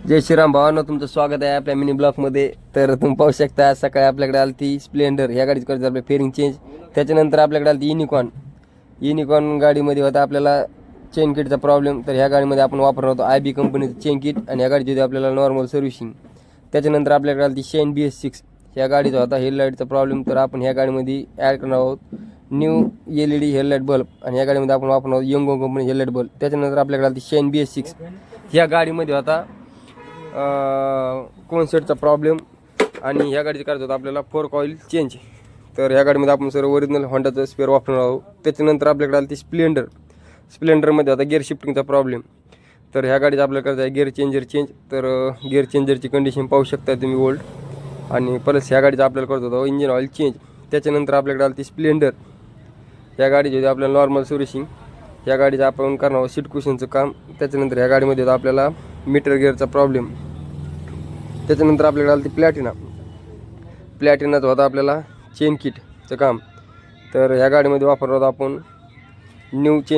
जय श्रीराम भावांनो, तुमचं स्वागत आहे आपल्या मिनी ब्लॉकमध्ये. तर तुम्ही पाहू शकता आज सकाळी आपल्याकडे आली ती स्प्लेंडर. ह्या गाडीची करायची आपल्या फेरिंग चेंज. त्याच्यानंतर आपल्याकडे आली ती युनिकॉर्न गाडीमध्ये होता आपल्याला चेन किटचा प्रॉब्लेम. तर ह्या गाडीमध्ये आपण वापरणार होतो IB कंपनीचं चेन किट आणि ह्या गाडीची होती आपल्याला नॉर्मल सर्व्हिसिंग. त्याच्यानंतर आपल्याकडे आली ती शेन BS6. ह्या गाडीचा होता हेडलाईटचा प्रॉब्लेम. तर आपण ह्या गाडीमध्ये ॲड करणार आहोत न्यू LED हेडलाईट बल्ब आणि ह्या गाडीमध्ये आपण वापरणार आहोत यंगो कंपनी हेडलाईट बल्ब. त्याच्यानंतर आपल्याकडे आली ती शेन BS6. ह्या गाडीमध्ये होता कोनसेटचा प्रॉब्लेम आणि ह्या गाडीचं करायचं होतं आपल्याला फोर्क ऑइल चेंज. तर ह्या गाडीमध्ये आपण सर्व ओरिजिनल होंडाचं स्पेअर वापरणार आहोत. त्याच्यानंतर आपल्याकडे आली ती स्प्लेंडरमध्ये होता गिअर शिफ्टिंगचा प्रॉब्लेम. तर ह्या गाडीचं आपल्याला करायचं आहे गिअर चेंजर चेंज. तर गिअर चेंजरची कंडिशन पाहू शकता तुम्ही ओल्ड. आणि प्लस ह्या गाडीचं आपल्याला करत होतं इंजिन ऑइल चेंज. त्याच्यानंतर आपल्याकडे आली ती स्प्लेंडर. ह्या गाडीची होती आपल्याला नॉर्मल सर्व्हिसिंग. ह्या गाडीचं आपण करणार आहोत सीट कुशनचं काम. त्याच्यानंतर ह्या गाडीमध्ये होतं आपल्याला मीटर गिअरचा प्रॉब्लेम. त्याच्यानंतर आपल्याकडे आली ती प्लॅटिनाचं होता आपल्याला चेन किटचं काम. तर ह्या गाडीमध्ये वापरणार होतो आपण न्यू चेन